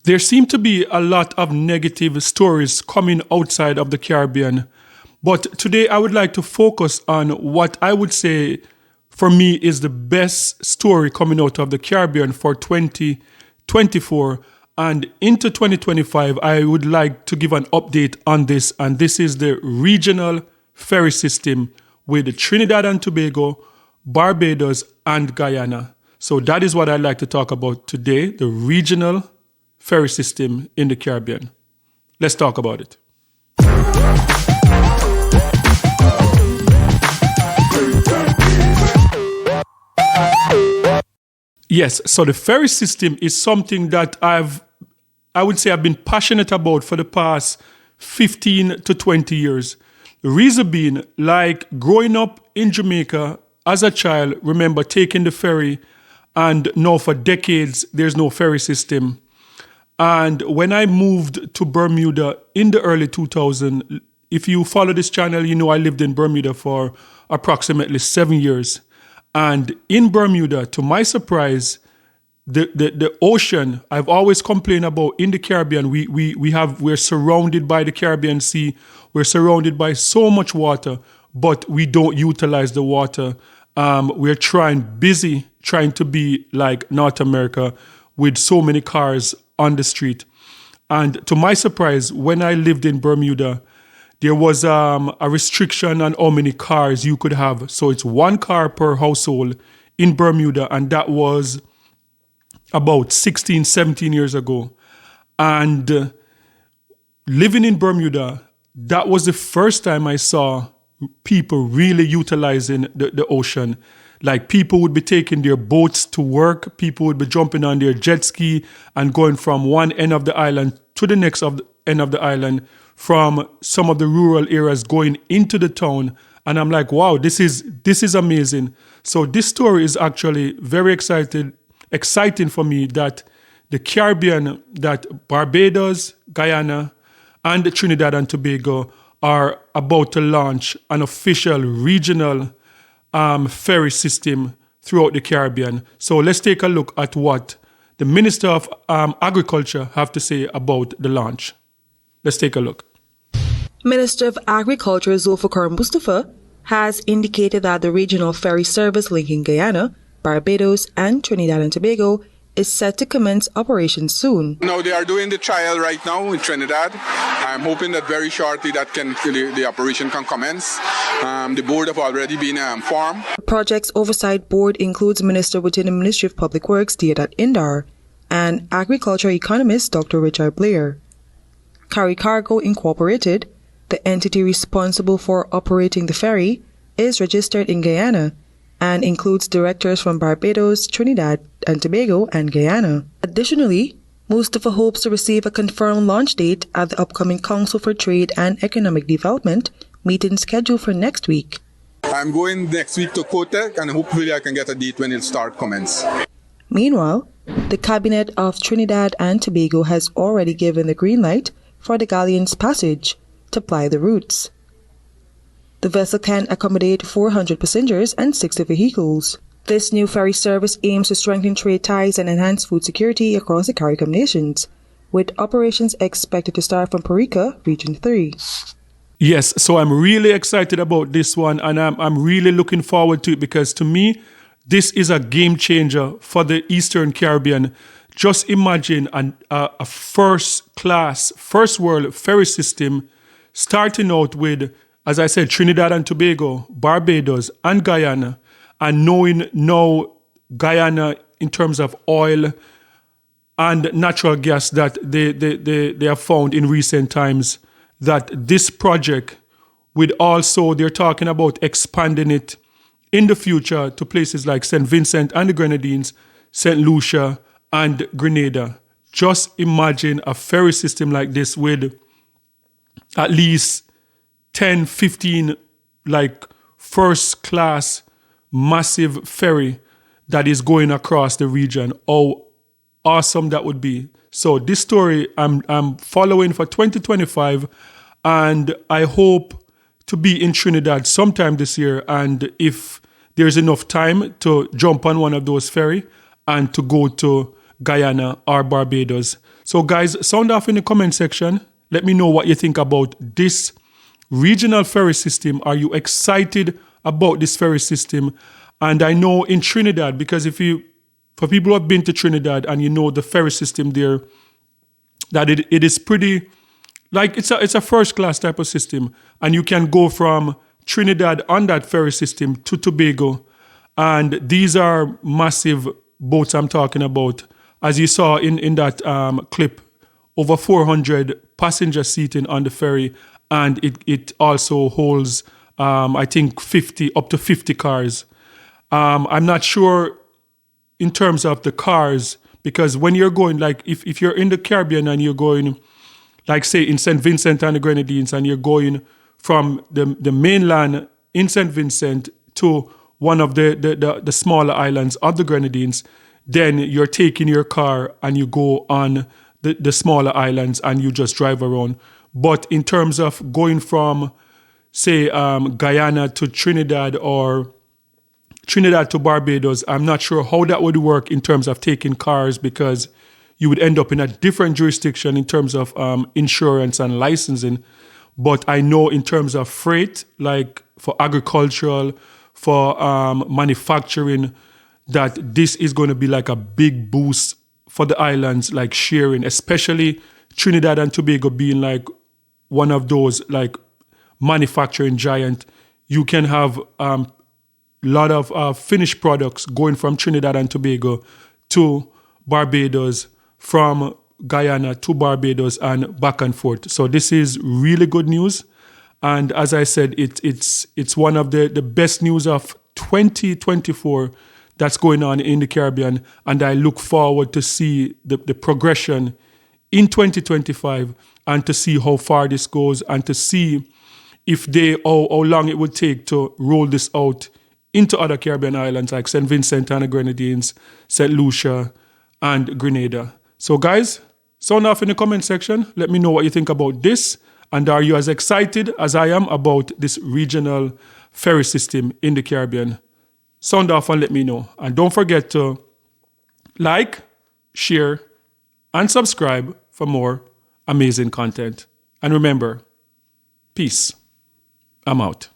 There seem to be a lot of negative stories coming outside of the Caribbean, but today I would like to focus on what I would say for me is the best story coming out of the Caribbean for 2024 and into 2025. I would like to give an update on this, and this is the regional ferry system with Trinidad and Tobago, Barbados, and Guyana. So that is what I'd like to talk about today, the regional ferry system in the Caribbean. Let's talk about it. Yes, so the ferry system is something that I would say I've been passionate about for the past 15 to 20 years. The reason being, like growing up in Jamaica as a child, remember taking the ferry, and now for decades there's no ferry system. And when I moved to Bermuda in the early 2000s, if you follow this channel, you know I lived in Bermuda for approximately 7 years. And in Bermuda, to my surprise, the ocean, I've always complained about in the Caribbean, we're surrounded by the Caribbean Sea, we're surrounded by so much water, but we don't utilize the water. We're busy trying to be like North America with so many cars on the street. And to my surprise, when I lived in Bermuda, there was a restriction on how many cars you could have. So it's 1 car per household in Bermuda, and that was about 16, 17 years ago. And living in Bermuda, that was the first time I saw people really utilizing the ocean. Like people would be taking their boats to work, people would be jumping on their jet ski and going from one end of the island to the next end of the island, from some of the rural areas going into the town. And I'm like, wow, this is amazing. So this story is actually very exciting for me, that the Caribbean, that Barbados, Guyana, and Trinidad and Tobago are about to launch an official regional ferry system throughout the Caribbean. So let's take a look at what the Minister of Agriculture have to say about the launch. Let's take a look. Minister of Agriculture Zulfikar Mustafa has indicated that the regional ferry service linking Guyana, Barbados, and Trinidad and Tobago is set to commence operations soon. No, they are doing the trial right now in Trinidad. I'm hoping that very shortly the operation can commence. The board have already been formed. The project's oversight board includes Minister within the Ministry of Public Works, Deodat Indar, and agriculture economist Dr. Richard Blair. Carry Cargo Incorporated, the entity responsible for operating the ferry, is registered in Guyana and includes directors from Barbados, Trinidad and Tobago, and Guyana. Additionally, Mustafa hopes to receive a confirmed launch date at the upcoming Council for Trade and Economic Development meeting scheduled for next week. I'm going next week to Kotek, and hopefully I can get a date when it'll start commence. Meanwhile, the Cabinet of Trinidad and Tobago has already given the green light for the galleon's passage to ply the routes. The vessel can accommodate 400 passengers and 60 vehicles. This new ferry service aims to strengthen trade ties and enhance food security across the CARICOM nations, with operations expected to start from Perica, Region 3. Yes, so I'm really excited about this one, and I'm really looking forward to it, because to me, this is a game changer for the Eastern Caribbean. Just imagine a first-class, first-world ferry system starting out with, as I said, Trinidad and Tobago, Barbados, and Guyana, and knowing now Guyana in terms of oil and natural gas that they have found in recent times, that this project would also, they're talking about expanding it in the future to places like St. Vincent and the Grenadines, St. Lucia, and Grenada. Just imagine a ferry system like this with at least 10, 15 like first class massive ferry that is going across the region. How awesome that would be. So this story I'm following for 2025, and I hope to be in Trinidad sometime this year, and if there's enough time to jump on one of those ferry and to go to Guyana or Barbados. So guys, sound off in the comment section. Let me know what you think about this regional ferry system. Are you excited about this ferry system? And I know in Trinidad, because for people who have been to Trinidad and you know the ferry system there, that it is pretty, like it's a first class type of system. And you can go from Trinidad on that ferry system to Tobago. And these are massive boats I'm talking about. As you saw in that clip, over 400 passenger seating on the ferry. And it also holds, I think, up to 50 cars. I'm not sure in terms of the cars, because when you're going, like if you're in the Caribbean and you're going, like say in St. Vincent and the Grenadines, and you're going from the mainland in St. Vincent to one of the smaller islands of the Grenadines, then you're taking your car and you go on the smaller islands and you just drive around. But in terms of going from, say, Guyana to Trinidad or Trinidad to Barbados, I'm not sure how that would work in terms of taking cars, because you would end up in a different jurisdiction in terms of insurance and licensing. But I know in terms of freight, like for agricultural, for manufacturing, that this is going to be like a big boost for the islands, like sharing, especially Trinidad and Tobago being like one of those like manufacturing giant. You can have a lot of finished products going from Trinidad and Tobago to Barbados, from Guyana to Barbados, and back and forth. So this is really good news. And as I said, it's one of the best news of 2024 that's going on in the Caribbean. And I look forward to see the progression in 2025 and to see how far this goes and to see if how long it would take to roll this out into other Caribbean islands like St. Vincent and the Grenadines, St. Lucia, and Grenada. So guys, sound off in the comment section. Let me know what you think about this. And are you as excited as I am about this regional ferry system in the Caribbean? Sound off and let me know. And don't forget to like, share, and subscribe for more amazing content. And remember, peace. I'm out.